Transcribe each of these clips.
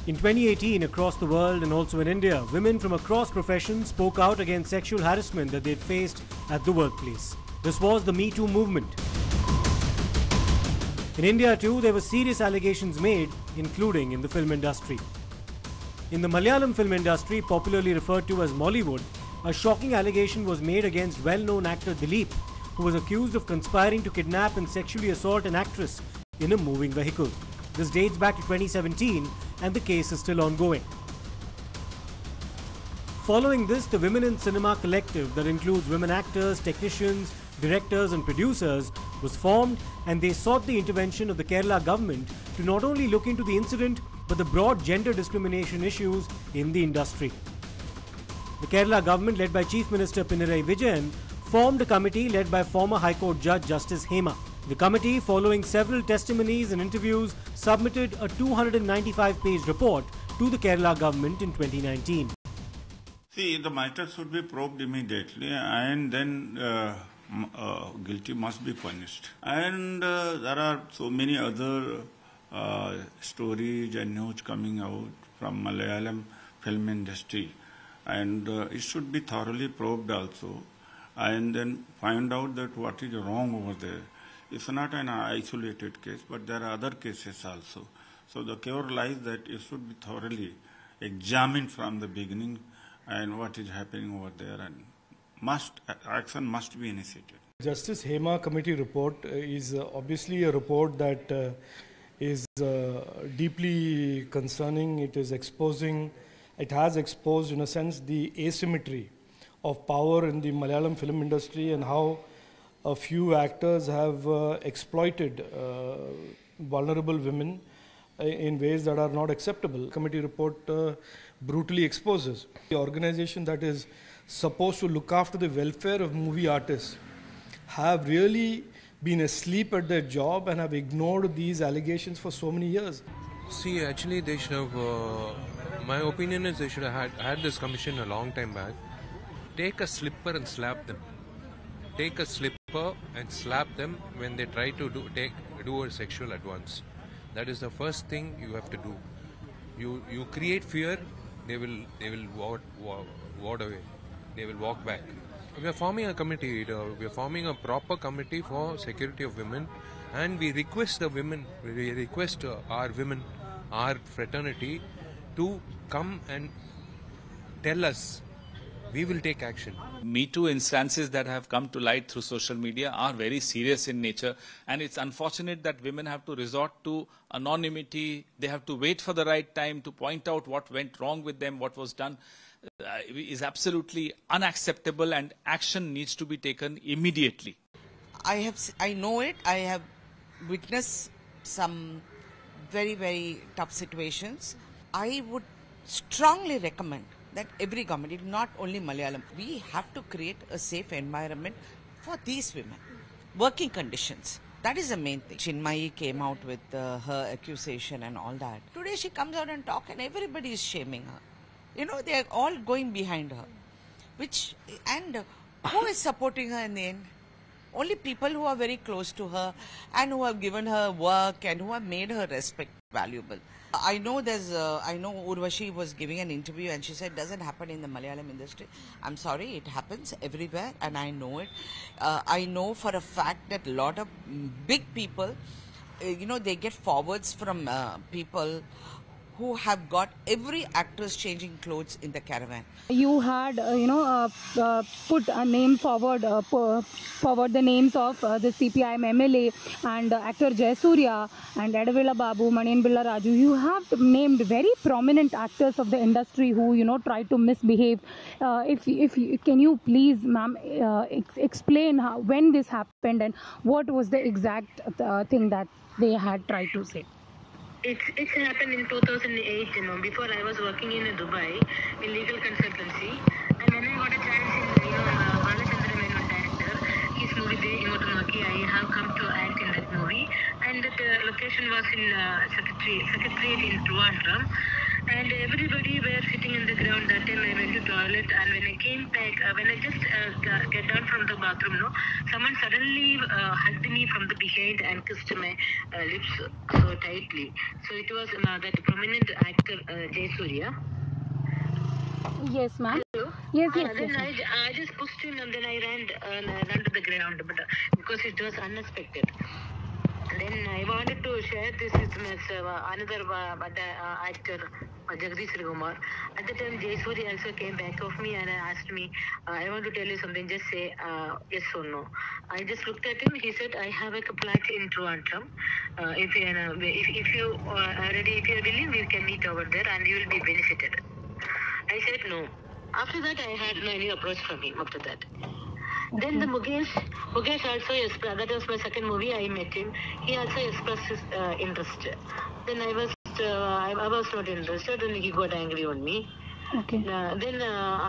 In 2018, across the world and also in India, women from across professions spoke out against sexual harassment that they'd faced at the workplace. This was the MeToo movement. In India too, there were serious allegations made, including in the film industry. In the Malayalam film industry, popularly referred to as Mollywood, a shocking allegation was made against well-known actor Dileep, who was accused of conspiring to kidnap and sexually assault an actress in a moving vehicle. This dates back to 2017 and the case is still ongoing. Following this, the Women in Cinema collective that includes women actors, technicians, directors and producers was formed, and they sought the intervention of the Kerala government to not only look into the incident but the broad gender discrimination issues in the industry. The Kerala government, led by Chief Minister Pinarayi Vijayan, formed a committee led by former High Court Judge Justice Hema. The committee, following several testimonies and interviews, submitted a 295-page report to the Kerala government in 2019. See, the matter should be probed immediately, and then guilty must be punished. And there are so many other stories and news coming out from Malayalam film industry, and it should be thoroughly probed also, and then find out that what is wrong over there. It's not an isolated case, but there are other cases also. So the cure lies that it should be thoroughly examined from the beginning and what is happening over there, and action must be initiated. Justice Hema committee report is obviously a report that is deeply concerning. It is exposing, it has exposed in a sense the asymmetry of power in the Malayalam film industry and how a few actors have exploited vulnerable women in ways that are not acceptable. Committee report brutally exposes. The organization that is supposed to look after the welfare of movie artists have really been asleep at their job and have ignored these allegations for so many years. See, actually they should have, my opinion is they should have had this commission a long time back. Take a slipper and slap them. Take a slipper and slap them when they try to do a sexual advance. That is the first thing you have to do. You create fear, they will ward away. They will walk back. We are forming a committee. We are forming a proper committee for security of women, and we request the women. We request our women, our fraternity, to come and tell us. We will take action. MeToo instances that have come to light through social media are very serious in nature, and it's unfortunate that women have to resort to anonymity. They have to wait for the right time to point out what went wrong with them, what was done is absolutely unacceptable, and action needs to be taken immediately. I know it. I have witnessed some very, very tough situations. I would strongly recommend that every government, not only Malayalam, we have to create a safe environment for these women. Working conditions, that is the main thing. Chinmayi came out with her accusation and all that. Today she comes out and talks and everybody is shaming her. You know, they are all going behind her. And who is supporting her in the end? Only people who are very close to her and who have given her work and who have made her respect valuable. I know Urvashi was giving an interview and she said it doesn't happen in the Malayalam industry. I'm sorry, it happens everywhere and I know it. I know for a fact that a lot of big people, they get forwards from people who have got every actress changing clothes in the caravan. You had, put a name forward the names of the CPIM MLA and actor Jayasuriya and Edavila Babu, Manian Billa Raju. You have named very prominent actors of the industry who, try to misbehave. Can you please, ma'am, explain when this happened and what was the exact thing that they had tried to say? It happened in 2008, before I was working in Dubai in legal consultancy. And when I got a chance in, Balachandra Menon director, his movie De Imotumaki, I have come to act in that movie. And the location was in Secretariat in Trivandrum. and everybody were sitting in the ground. That time I went to toilet, and when I came back, when I just get down from the bathroom, no, someone suddenly hugged me from the behind and kissed my lips so tightly. So it was that prominent actor Jayasurya. Yes, ma'am. Hello? Yes, Then yes. I just pushed him, and then I ran to the ground, but because it was unexpected. Then I wanted to share this with another actor, Jagdish Kumar. At the time, Jayswari also came back of me and asked me, I want to tell you something, just say yes or no. I just looked at him. He said, I have a flat in Toronto. If you are ready, if you are willing, we can meet over there and you will be benefited. I said no. After that, I had no any approach from him after that. Then the Mukesh also expressed, that was my second movie, I met him. He also expressed his interest. Then I was not interested, and he got angry on me. Okay. Then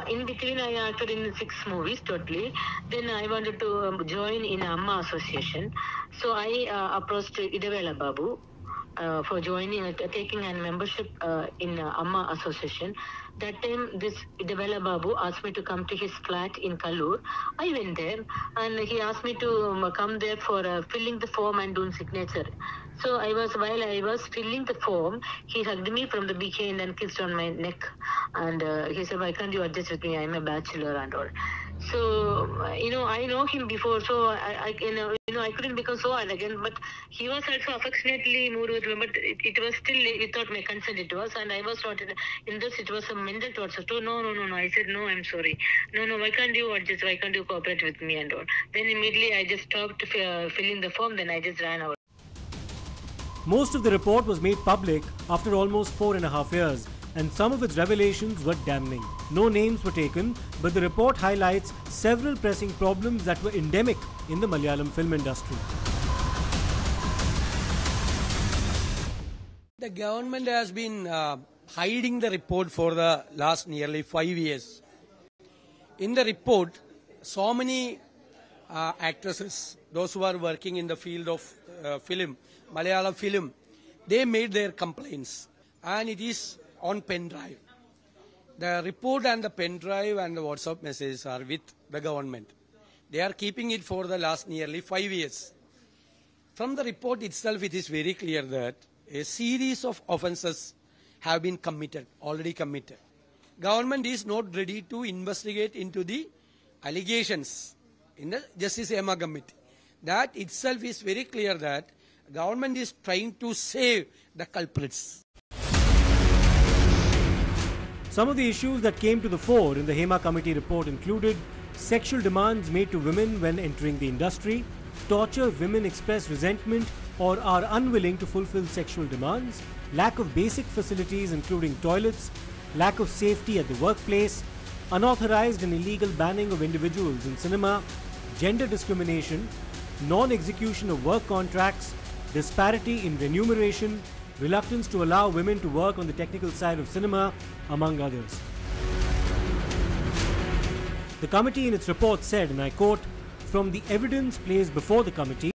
in between I acted in 6 movies totally. Then I wanted to join in AMMA Association. So I approached Idavela Babu for joining, taking a membership in AMMA Association. That time, this Idavela Babu asked me to come to his flat in Kallur. I went there, and he asked me to come there for filling the form and doing signature. So while I was filling the form, he hugged me from the behind and kissed on my neck. And he said, why can't you adjust with me? I'm a bachelor and all. So, I know him before, so I couldn't become so arrogant, but he was also affectionately moved with me, but it was still without my consent it was, and I was not in this, it was a mental torture. So, no, I said, no, I'm sorry. No, why can't you adjust, why can't you cooperate with me and all. Then immediately I just stopped filling the form, then I just ran out. Most of the report was made public after almost 4.5 years, and some of its revelations were damning. No names were taken, but the report highlights several pressing problems that were endemic in the Malayalam film industry. The government has been hiding the report for the last nearly 5 years. In the report, so many actresses, those who are working in the field of film, Malayalam film, they made their complaints, and it is on pen drive. The report and the pen drive and the WhatsApp messages are with the government. They are keeping it for the last nearly 5 years. From the report itself, it is very clear that a series of offences have been already committed. Government is not ready to investigate into the allegations in the Justice AMMA Committee. That itself is very clear that government is trying to save the culprits. Some of the issues that came to the fore in the HEMA Committee report included sexual demands made to women when entering the industry, torture women express resentment or are unwilling to fulfill sexual demands, lack of basic facilities including toilets, lack of safety at the workplace, unauthorized and illegal banning of individuals in cinema, gender discrimination, non-execution of work contracts, disparity in remuneration, reluctance to allow women to work on the technical side of cinema, among others. The committee in its report said, and I quote, "From the evidence placed before the committee,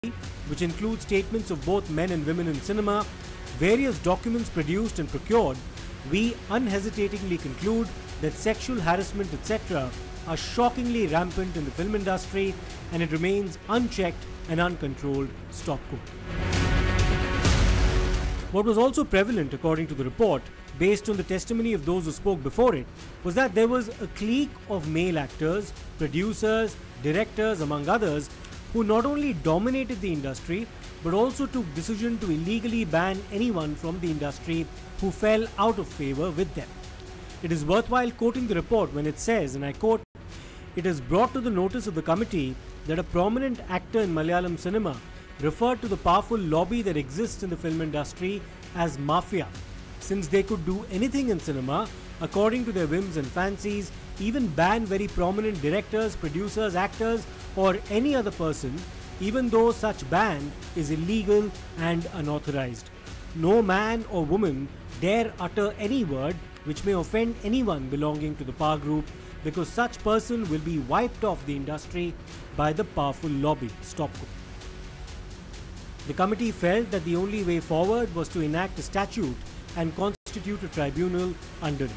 which includes statements of both men and women in cinema, various documents produced and procured, we unhesitatingly conclude that sexual harassment, etc., are shockingly rampant in the film industry, and it remains unchecked and uncontrolled." Stop quote. What was also prevalent, according to the report, based on the testimony of those who spoke before it, was that there was a clique of male actors, producers, directors, among others, who not only dominated the industry, but also took decision to illegally ban anyone from the industry who fell out of favor with them. It is worthwhile quoting the report when it says, and I quote, "It is brought to the notice of the committee that a prominent actor in Malayalam cinema referred to the powerful lobby that exists in the film industry as mafia, since they could do anything in cinema according to their whims and fancies, even ban very prominent directors, producers, actors, or any other person, even though such ban is illegal and unauthorized. No man or woman dare utter any word which may offend anyone belonging to the power group, because such person will be wiped off the industry by the powerful lobby." Stop quote. The committee felt that the only way forward was to enact a statute and constitute constitute a tribunal under it.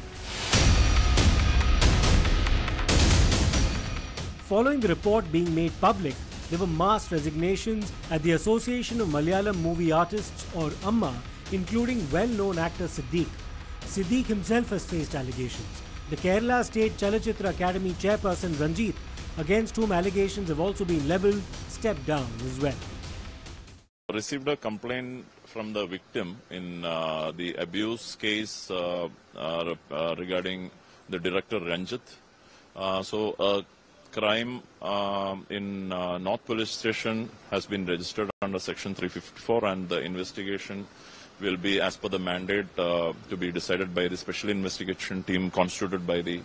Following the report being made public, there were mass resignations at the Association of Malayalam Movie Artists, or AMMA, including well-known actor Siddiq. Siddiq himself has faced allegations. The Kerala State Chalachitra Academy chairperson Ranjit, against whom allegations have also been levelled, stepped down as well. Received a complaint from the victim in the abuse case regarding the director Ranjit. So a crime in North Police Station has been registered under Section 354, and the investigation will be as per the mandate to be decided by the special investigation team constituted by the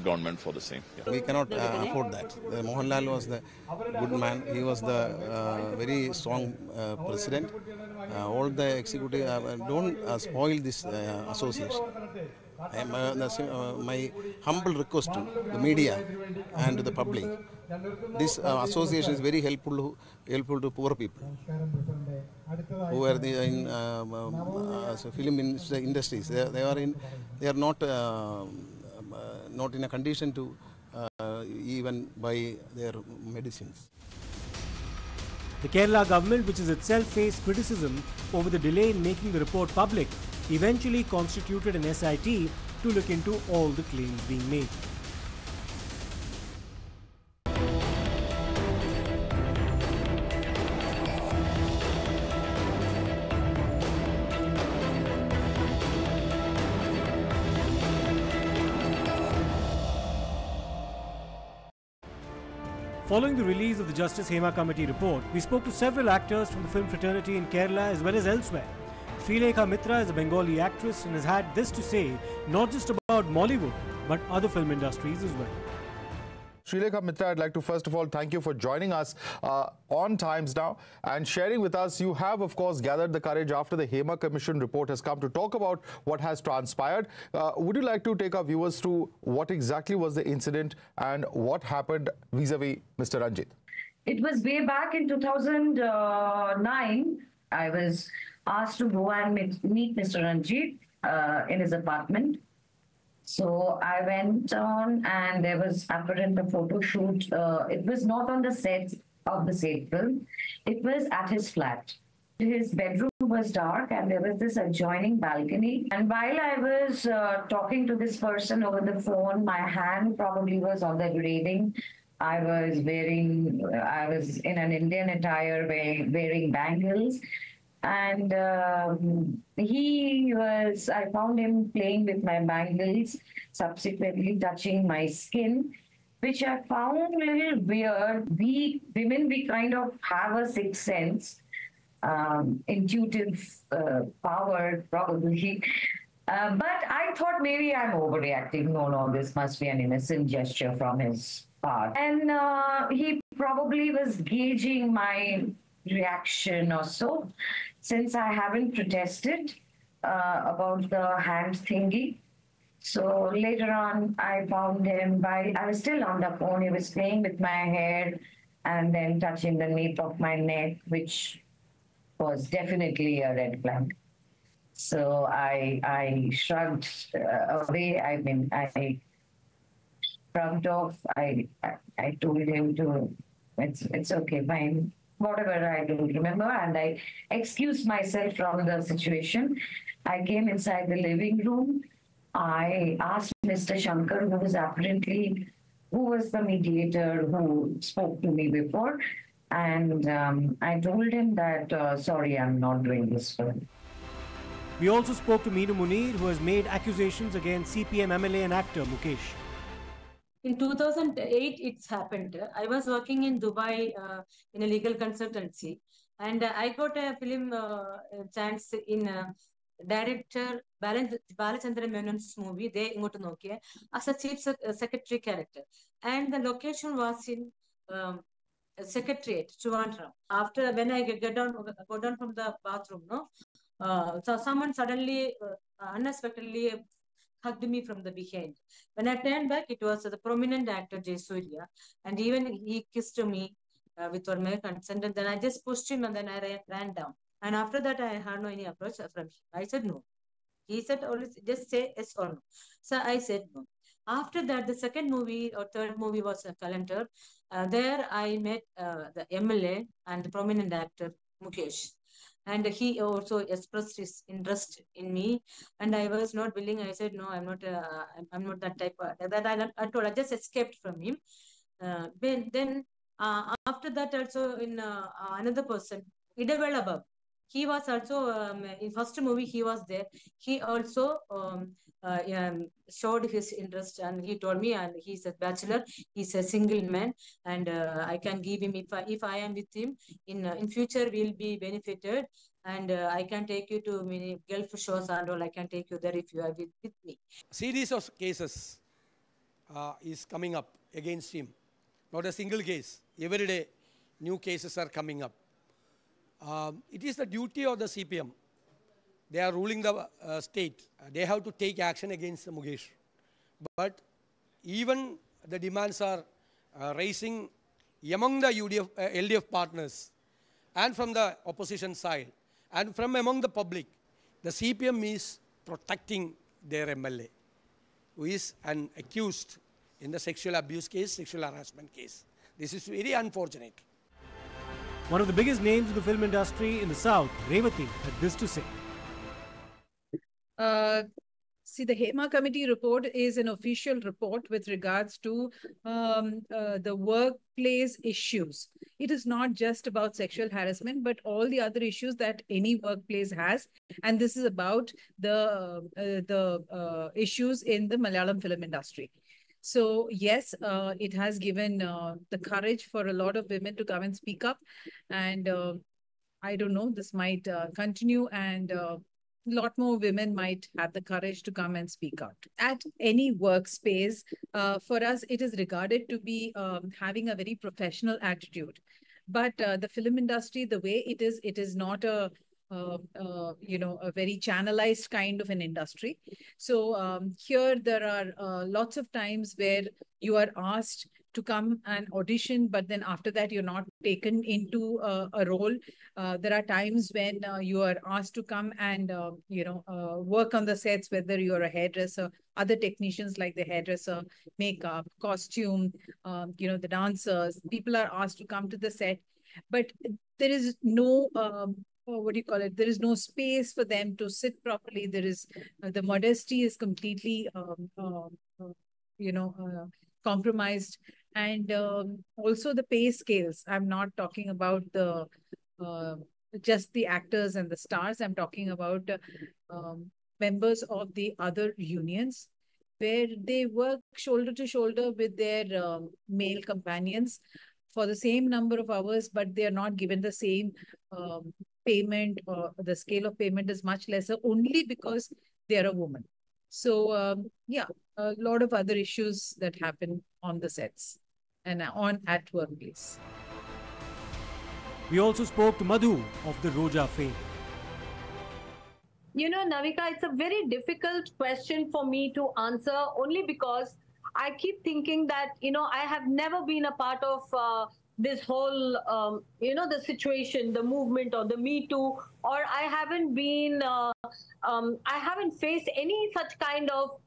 government for the same. Yeah. We cannot afford that. Mohanlal was the good man. He was the very strong president. All the executive don't spoil this association. My humble request to the media and to the public: this association is very helpful to poor people who are in film industries. They are not in a condition to even buy their medicines. The Kerala government, which has itself faced criticism over the delay in making the report public, eventually constituted an SIT to look into all the claims being made. Following the release of the Justice Hema Committee report, we spoke to several actors from the film fraternity in Kerala as well as elsewhere. Srilekha Mitra is a Bengali actress and has had this to say, not just about Mollywood, but other film industries as well. Srilekha Mitra, I'd like to first of all thank you for joining us on Times Now and sharing with us. You have, of course, gathered the courage after the Hema Commission report has come to talk about what has transpired. Would you like to take our viewers through what exactly was the incident and what happened vis-a-vis Mr. Ranjit? It was way back in 2009. I was asked to go and meet Mr. Ranjit in his apartment. So I went on, and there was apparent a photo shoot. It was not on the set of the same film. It was at his flat. His bedroom was dark, and there was this adjoining balcony. And while I was talking to this person over the phone, my hand probably was on the railing. I was in an Indian attire, wearing bangles. And I found him playing with my bangles, subsequently touching my skin, which I found a little weird. We women, we kind of have a sixth sense, intuitive power, probably. But I thought maybe I'm overreacting. No, this must be an innocent gesture from his part. And he probably was gauging my reaction or so, since I haven't protested about the hand thingy. So later on, I found him while I was still on the phone. He was playing with my hair and then touching the nape of my neck, which was definitely a red flag. So I shrugged away. I shrugged off. I told him to, it's okay, fine. Whatever, I don't remember, and I excused myself from the situation. I came inside the living room. I asked Mr. Shankar, who was the mediator who spoke to me before, and I told him that, sorry, I'm not doing this film. We also spoke to Meenu Munir, who has made accusations against CPIM MLA and actor Mukesh. In 2008, it's happened. I was working in Dubai in a legal consultancy, and I got a film chance in director Balachandra Menon's movie, De Ingotu Nokiya, as a chief secretary character. And the location was in Secretariat, Trivandrum. After, when I go down from the bathroom, so someone suddenly, unexpectedly, hugged me from the behind. When I turned back, it was the prominent actor Jasurya, and even he kissed me with my consent, and then I just pushed him and then I ran down. And after that, I had no any approach from him. I said no. He said, always just say yes or no. So I said no. After that, the second movie or third movie was a calendar. There I met the MLA and the prominent actor Mukesh. And he also expressed his interest in me, and I was not willing. I said no, I'm not. I'm not that type. I told. I just escaped from him. Then after that, also in another person, Idavela, he was also in first movie. He was there. He also showed his interest, and he told me, and he's a bachelor. He's a single man, and I can give him if I am with him in future. We'll be benefited, and I can take you to many Gulf shows and all. I can take you there if you are with me. Series of cases is coming up against him. Not a single case. Every day, new cases are coming up. It is the duty of the CPM. They are ruling the state. They have to take action against Mukesh. But even the demands are raising among the LDF partners and from the opposition side and from among the public. The CPM is protecting their MLA, who is an accused in the sexual abuse case, sexual harassment case. This is very unfortunate. One of the biggest names in the film industry in the South, Revati, had this to say. See, the HEMA committee report is an official report with regards to the workplace issues. It is not just about sexual harassment, but all the other issues that any workplace has. And this is about the issues in the Malayalam film industry. So yes, it has given the courage for a lot of women to come and speak up. And I don't know, this might continue, and a lot more women might have the courage to come and speak out. At any workspace, for us, it is regarded to be having a very professional attitude. But the film industry, the way it is not a a very channelized kind of an industry. So here there are lots of times where you are asked to come and audition, but then after that you're not taken into a role. There are times when you are asked to come and work on the sets, whether you're a hairdresser, other technicians like the hairdresser, makeup, costume, the dancers. People are asked to come to the set, but there is no there is no space for them to sit properly. There is the modesty is completely compromised, and also the pay scales. I'm not talking about the just the actors and the stars. I'm talking about members of the other unions, where they work shoulder to shoulder with their male companions for the same number of hours, but they are not given the same payment, or the scale of payment is much lesser only because they are a woman. So a lot of other issues that happen on the sets and at workplace. We also spoke to Madhu of the Roja fame. Navika, it's a very difficult question for me to answer, only because I keep thinking that, I have never been a part of this whole, the situation, the movement, or the Me Too, or I haven't been, I haven't faced any such kind of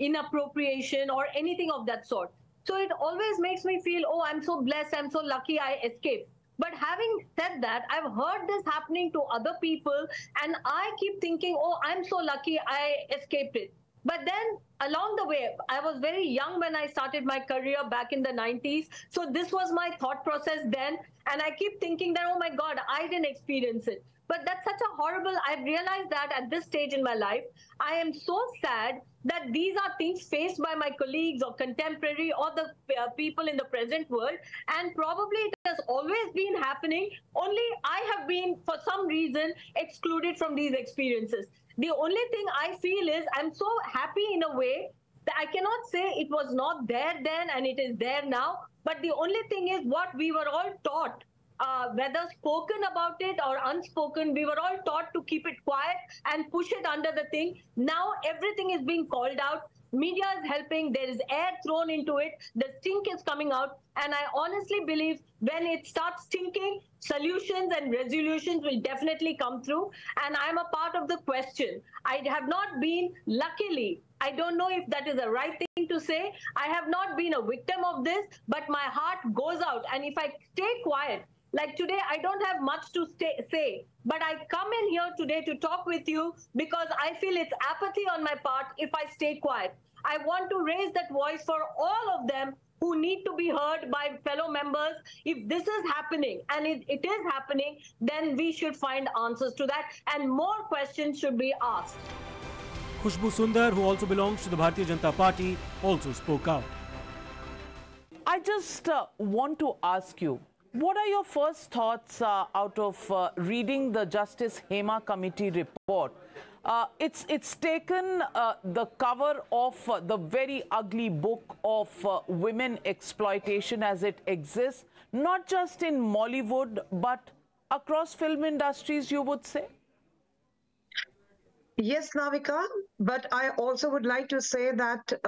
inappropriation or anything of that sort. So it always makes me feel, oh, I'm so blessed, I'm so lucky I escaped. But having said that, I've heard this happening to other people, and I keep thinking, oh, I'm so lucky I escaped it. But then along the way, I was very young when I started my career back in the 90s. So this was my thought process then. And I keep thinking that, oh my God, I didn't experience it. But that's such a horrible, I've realized that at this stage in my life, I am so sad that these are things faced by my colleagues or contemporary or the people in the present world. And probably it has always been happening. Only I have been, for some reason, excluded from these experiences. The only thing I feel is I'm so happy in a way that I cannot say it was not there then and it is there now. But the only thing is what we were all taught, whether spoken about it or unspoken, we were all taught to keep it quiet and push it under the thing. Now everything is being called out. Media is helping. There is air thrown into it. The stink is coming out. And I honestly believe when it starts stinking, solutions and resolutions will definitely come through. And I'm a part of the question. I have not been, luckily, I don't know if that is the right thing to say. I have not been a victim of this, but my heart goes out. And if I stay quiet, like today, I don't have much to say, but I come in here today to talk with you because I feel it's apathy on my part if I stay quiet. I want to raise that voice for all of them who need to be heard by fellow members. If this is happening, and it is happening, then we should find answers to that, and more questions should be asked. Khushbu Sundar, who also belongs to the Bharatiya Janata Party, also spoke out. I just want to ask you, what are your first thoughts out of reading the Justice Hema Committee report? It's taken the cover of the very ugly book of women exploitation as it exists, not just in Mollywood, but across film industries, you would say? Yes, Navika, but I also would like to say that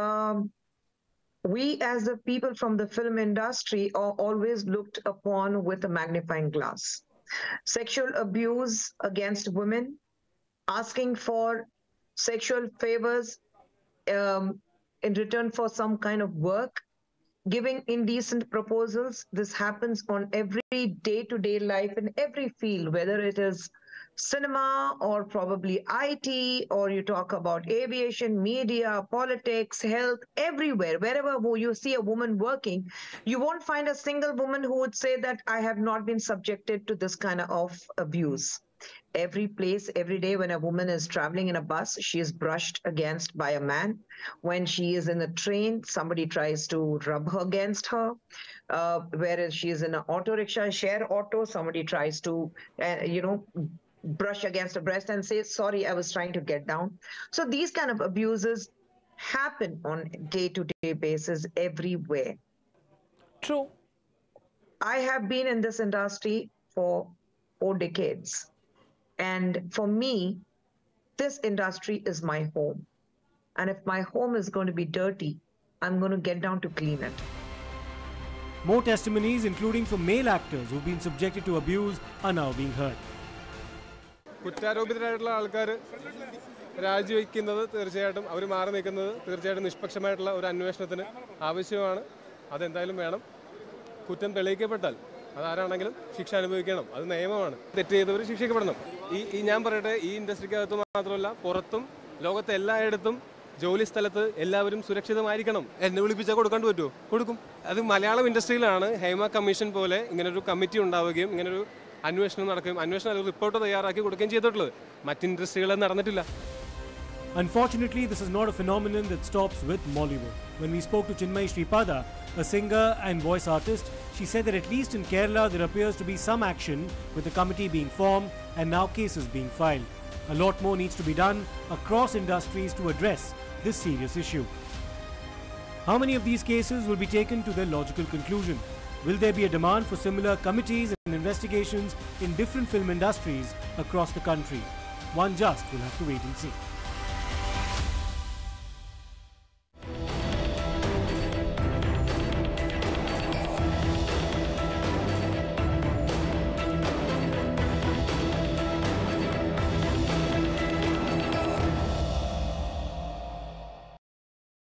we as the people from the film industry are always looked upon with a magnifying glass. Sexual abuse against women, asking for sexual favors in return for some kind of work, giving indecent proposals. This happens on every day-to-day life in every field, whether it is cinema or probably IT, or you talk about aviation, media, politics, health, everywhere. Wherever you see a woman working, you won't find a single woman who would say that I have not been subjected to this kind of abuse. Every place, every day when a woman is traveling in a bus, she is brushed against by a man. When she is in a train, somebody tries to rub her against her. Whereas she is in an auto rickshaw, share auto, somebody tries to, brush against her breast and say, sorry, I was trying to get down. So these kind of abuses happen on day-to-day basis everywhere. True. I have been in this industry for 4 decades. And for me, this industry is my home. And if my home is going to be dirty, I'm going to get down to clean it. More testimonies, including from male actors who've been subjected to abuse, are now being heard. കുറ്റാരോപിതരായിട്ടുള്ള ആൾക്കാർ രാജിവെക്കുന്നത് തീർച്ചയായിട്ടും അവർ മാറി നിൽക്കുന്നത് തീർച്ചയായിട്ടും നിഷ്പക്ഷമായിട്ടുള്ള ഒരു അന്വേഷണത്തിന് ആവശ്യമാണ്. അതെന്തായാലും വേണം. കുറ്റം തെളിയിക്കപ്പെട്ടാൽ അതാരാണെങ്കിലും ശിക്ഷ അനുഭവിക്കണം. അത് നിയമമാണ്. തെറ്റ് ചെയ്തവർ ശിക്ഷിക്കപ്പെടണം. ഈ ഞാൻ പറയട്ടെ, ഈ ഇൻഡസ്ട്രിക്കകത്ത് മാത്രമല്ല പുറത്തും ലോകത്തെ എല്ലായിടത്തും ജോലി സ്ഥലത്ത് എല്ലാവരും സുരക്ഷിതമായിരിക്കണം. എന്നെ വിളിപ്പിച്ചാൽ കൊടുക്കാണ്ട് പറ്റുമോ? കൊടുക്കും. അത് മലയാളം ഇൻഡസ്ട്രിയിലാണ് ഹേമ കമ്മീഷൻ പോലെ ഇങ്ങനൊരു കമ്മിറ്റി ഉണ്ടാവുകയും ഇങ്ങനൊരു അന്വേഷണം നടക്കുകയും അന്വേഷണം റിപ്പോർട്ട് തയ്യാറാക്കി കൊടുക്കുകയും ചെയ്തിട്ടുള്ളത്. മറ്റ് ഇൻഡസ്ട്രികളിൽ നടന്നിട്ടില്ല. Unfortunately, this is not a phenomenon that stops with Mollywood. When we spoke to Chinmayi Sripada, a singer and voice artist, she said that at least in Kerala there appears to be some action, with the committee being formed and now cases being filed. A lot more needs to be done across industries to address this serious issue. How many of these cases will be taken to their logical conclusion? Will there be a demand for similar committees and investigations in different film industries across the country? One just will have to wait and see.